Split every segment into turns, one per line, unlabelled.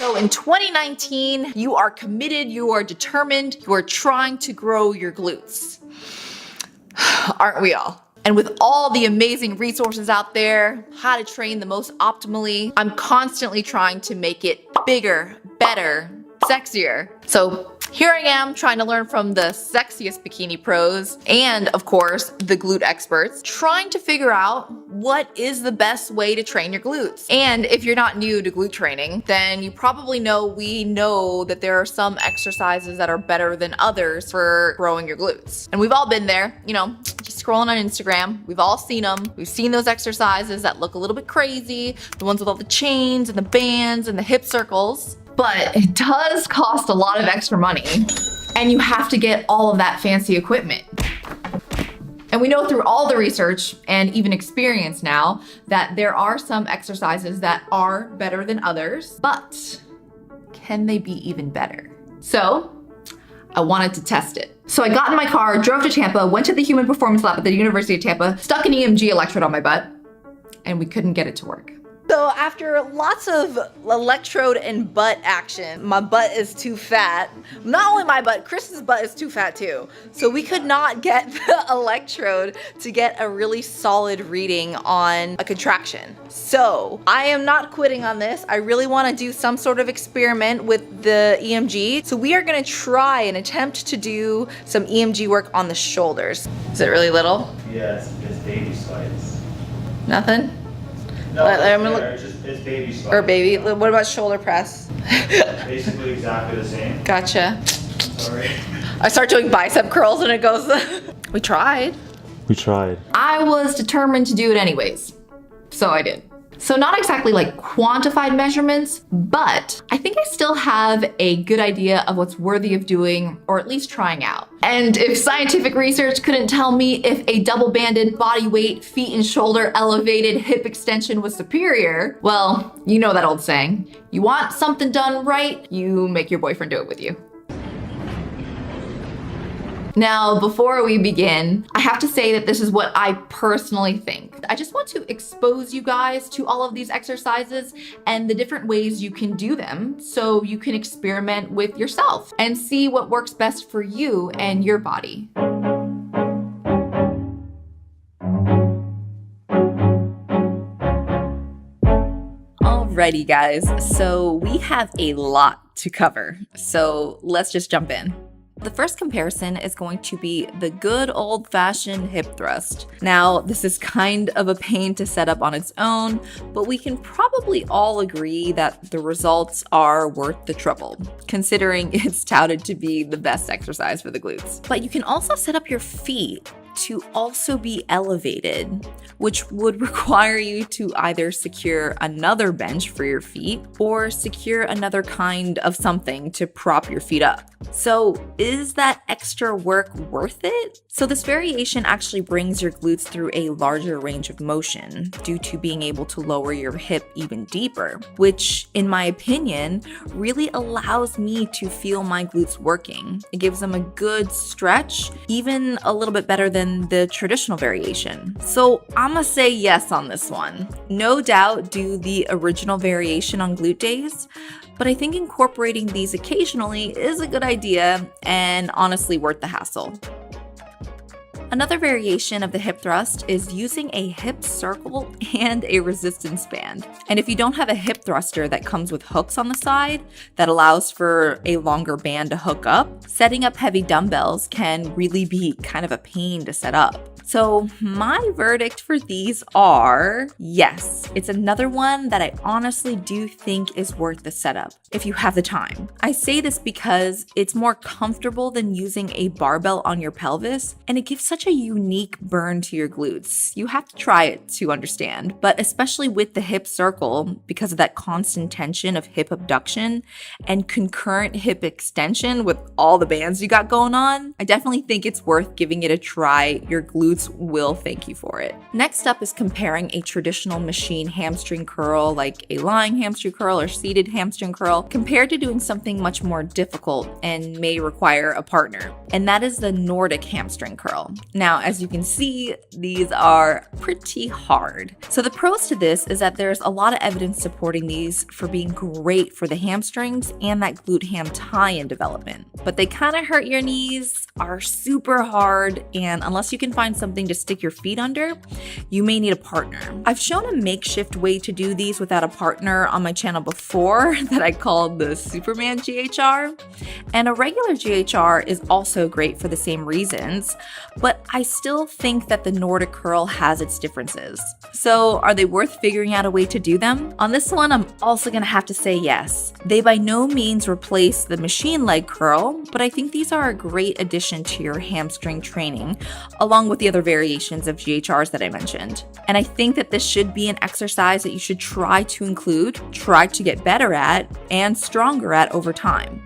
So in 2019, you are committed, you are determined, you are trying to grow your glutes. Aren't we all? And with all the amazing resources out there, how to train the most optimally, I'm constantly trying to make it bigger, better, sexier. So here I am trying to learn from the sexiest bikini pros and of course the glute experts, trying to figure out what is the best way to train your glutes. And if you're not new to glute training, then you probably know we know that there are some exercises that are better than others for growing your glutes. And we've all been there, you know, just scrolling on Instagram. We've all seen them. We've seen those exercises that look a little bit crazy, the ones with all the chains and the bands and the hip circles. But it does cost a lot of extra money, and you have to get all of that fancy equipment. And we know through all the research and even experience now that there are some exercises that are better than others, but can they be even better? So I wanted to test it. So I got in my car, drove to Tampa, went to the Human Performance Lab at the University of Tampa, stuck an EMG electrode on my butt, and we couldn't get it to work. So after lots of electrode and butt action, my butt is too fat. Not only my butt, Chris's butt is too fat too. So we could not get the electrode to get a really solid reading on a contraction. So I am not quitting on this. I really want to do some sort of experiment with the EMG. So we are going to try and attempt to do some EMG work on the shoulders. Is it really little?
Yeah, it's baby slides.
Nothing?
No,
I'm gonna look.
It's baby slides.
Or baby. What about shoulder press?
Basically exactly the same.
Gotcha.
Sorry.
I start doing bicep curls and it goes. We tried. I was determined to do it anyways. So I did. So not exactly like quantified measurements, but I think I still have a good idea of what's worthy of doing or at least trying out. And if scientific research couldn't tell me if a double banded body weight, feet and shoulder elevated hip extension was superior, well, you know that old saying, you want something done right, you make your boyfriend do it with you. Now, before we begin, I have to say that this is what I personally think. I just want to expose you guys to all of these exercises and the different ways you can do them so you can experiment with yourself and see what works best for you and your body. Alrighty guys, so we have a lot to cover, so let's just jump in. The first comparison is going to be the good old-fashioned hip thrust. Now, this is kind of a pain to set up on its own, but we can probably all agree that the results are worth the trouble, considering it's touted to be the best exercise for the glutes. But you can also set up your feet to also be elevated, which would require you to either secure another bench for your feet or secure another kind of something to prop your feet up. So is that extra work worth it? So this variation actually brings your glutes through a larger range of motion due to being able to lower your hip even deeper, which in my opinion really allows me to feel my glutes working. It gives them a good stretch, even a little bit better than the traditional variation. So I'm gonna say yes on this one. No doubt do the original variation on glute days, but I think incorporating these occasionally is a good idea and honestly worth the hassle. Another variation of the hip thrust is using a hip circle and a resistance band. And if you don't have a hip thruster that comes with hooks on the side that allows for a longer band to hook up, setting up heavy dumbbells can really be kind of a pain to set up. So my verdict for these are yes, it's another one that I honestly do think is worth the setup if you have the time. I say this because it's more comfortable than using a barbell on your pelvis, and it gives such a unique burn to your glutes. You have to try it to understand, but especially with the hip circle, because of that constant tension of hip abduction and concurrent hip extension with all the bands you got going on, I definitely think it's worth giving it a try. Your glutes glutes will thank you for it. Next up is comparing a traditional machine hamstring curl like a lying hamstring curl or seated hamstring curl compared to doing something much more difficult and may require a partner. And that is the Nordic hamstring curl. Now, as you can see, these are pretty hard. So the pros to this is that there's a lot of evidence supporting these for being great for the hamstrings and that glute ham tie-in development. But they kind of hurt your knees, are super hard, and unless you can find something to stick your feet under, you may need a partner. I've shown a makeshift way to do these without a partner on my channel before that I called the Superman GHR. And a regular GHR is also great for the same reasons, but I still think that the Nordic curl has its differences. So are they worth figuring out a way to do them? On this one, I'm also gonna have to say yes. They by no means replace the machine leg curl, but I think these are a great addition to your hamstring training, along with the other variations of GHRs that I mentioned. And I think that this should be an exercise that you should try to include, try to get better at, and stronger at over time.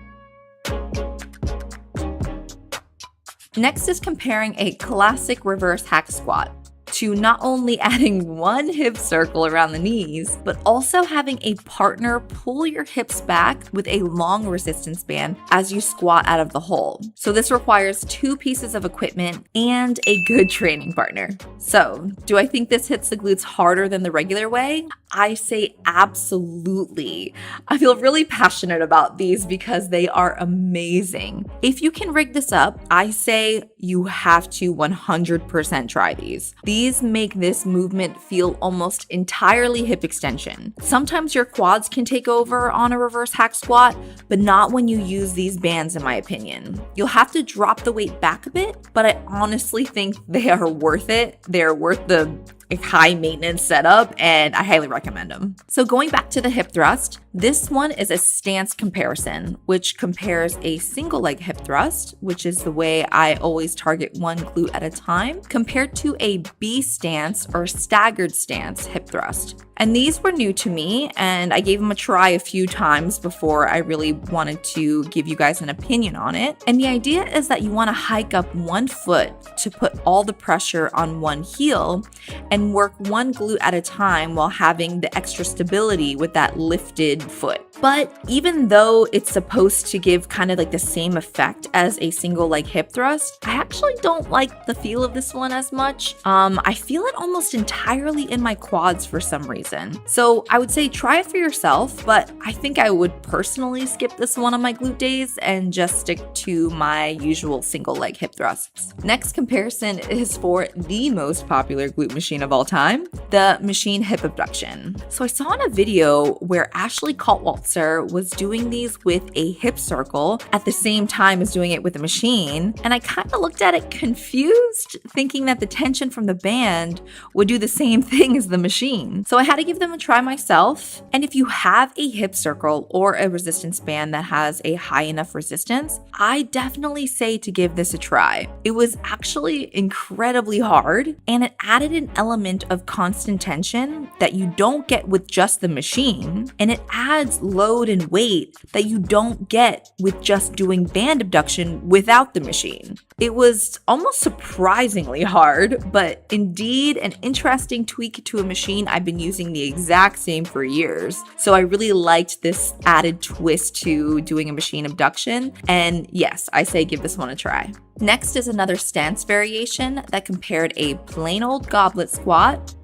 Next is comparing a classic reverse hack squat to not only adding one hip circle around the knees, but also having a partner pull your hips back with a long resistance band as you squat out of the hole. So this requires 2 pieces of equipment and a good training partner. So do I think this hits the glutes harder than the regular way? I say absolutely. I feel really passionate about these because they are amazing. If you can rig this up, I say you have to 100% try these. These make this movement feel almost entirely hip extension. Sometimes your quads can take over on a reverse hack squat, but not when you use these bands in my opinion. You'll have to drop the weight back a bit, but I honestly think they are worth it. They're worth the high maintenance setup, and I highly recommend them. So going back to the hip thrust, this one is a stance comparison, which compares a single leg hip thrust, which is the way I always target one glute at a time, compared to a B stance or staggered stance hip thrust. And these were new to me, and I gave them a try a few times before I really wanted to give you guys an opinion on it. And the idea is that you want to hike up one foot to put all the pressure on one heel and work one glute at a time while having the extra stability with that lifted foot. But even though it's supposed to give kind of like the same effect as a single leg hip thrust, I actually don't like the feel of this one as much. I feel it almost entirely in my quads for some reason. So I would say try it for yourself, but I think I would personally skip this one on my glute days and just stick to my usual single leg hip thrusts. Next comparison is for the most popular glute machine of all time, the machine hip abduction. So I saw in a video where Kaltwasser was doing these with a hip circle at the same time as doing it with a machine, and I kind of looked at it confused, thinking that the tension from the band would do the same thing as the machine. So I had to give them a try myself, and if you have a hip circle or a resistance band that has a high enough resistance, I definitely say to give this a try. It was actually incredibly hard, and it added an element of constant tension that you don't get with just the machine, and it adds load and weight that you don't get with just doing band abduction without the machine. It was almost surprisingly hard, but indeed an interesting tweak to a machine I've been using the exact same for years. So I really liked this added twist to doing a machine abduction, and yes, I say give this one a try. Next is another stance variation that compared a plain old goblet squat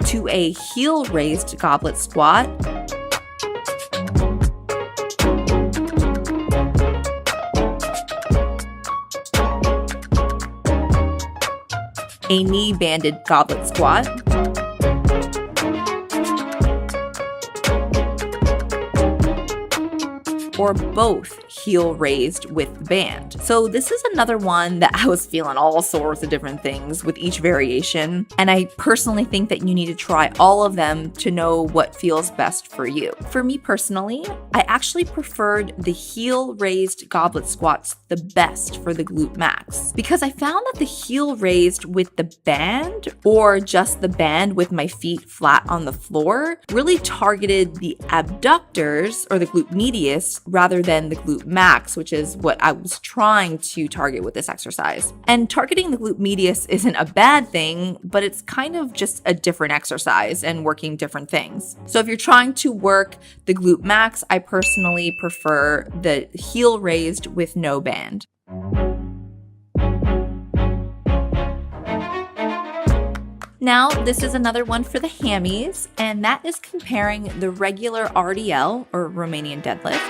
to a heel raised goblet squat a knee banded goblet squat or both heel raised with the band. So this is another one that I was feeling all sorts of different things with each variation, and I personally think that you need to try all of them to know what feels best for you. For me personally, I actually preferred the heel raised goblet squats the best for the glute max because I found that the heel raised with the band or just the band with my feet flat on the floor really targeted the abductors or the glute medius rather than the glute max, which is what I was trying to target with this exercise. And targeting the glute medius isn't a bad thing, but it's kind of just a different exercise and working different things. So if you're trying to work the glute max, I personally prefer the heel raised with no band. Now, this is another one for the hammies, and that is comparing the regular RDL, or Romanian deadlift,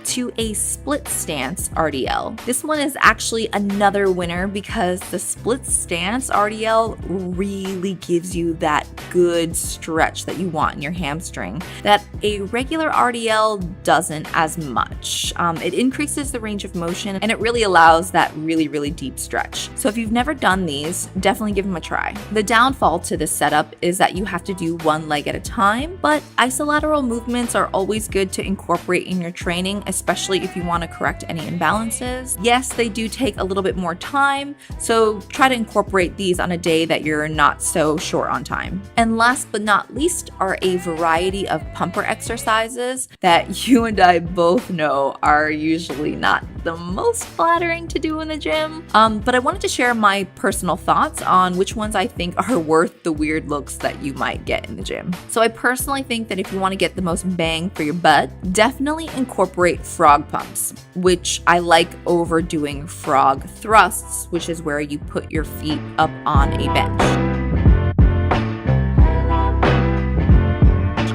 to a split stance RDL. This one is actually another winner because the split stance RDL really gives you that good stretch that you want in your hamstring that a regular RDL doesn't as much. It increases the range of motion and it really allows that really deep stretch. So if you've never done these, definitely give them a try. The downfall to this setup is that you have to do one leg at a time, but isolateral movements are always good to incorporate in your training, especially if you want to correct any imbalances. Yes, they do take a little bit more time, so try to incorporate these on a day that you're not so short on time. And last but not least are a variety of pumper exercises that you and I both know are usually not the most flattering to do in the gym. But I wanted to share my personal thoughts on which ones I think are worth the weird looks that you might get in the gym. So I personally think that if you want to get the most bang for your buck, definitely incorporate frog pumps, which I like over doing frog thrusts, which is where you put your feet up on a bench.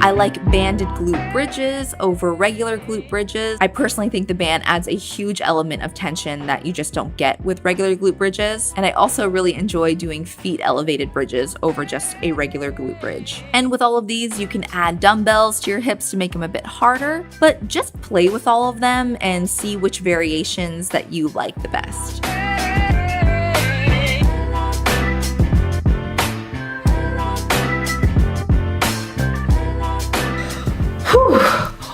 I like banded glute bridges over regular glute bridges. I personally think the band adds a huge element of tension that you just don't get with regular glute bridges. And I also really enjoy doing feet elevated bridges over just a regular glute bridge. And with all of these, you can add dumbbells to your hips to make them a bit harder, but just play with all of them and see which variations that you like the best.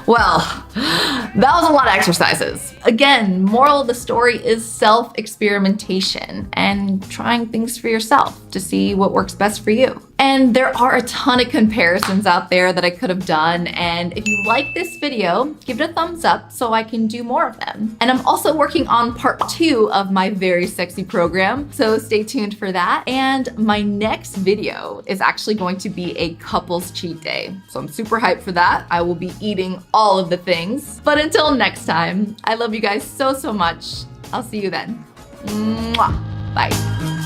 Well, that was a lot of exercises. Again, moral of the story is self-experimentation and trying things for yourself to see what works best for you. And there are a ton of comparisons out there that I could have done. And if you like this video, give it a thumbs up so I can do more of them. And I'm also working on part 2 of my very sexy program, so stay tuned for that. And my next video is actually going to be a couples cheat day. So I'm super hyped for that. I will be eating all of the things. But until next time, I love you guys so much. I'll see you then. Mwah. Bye.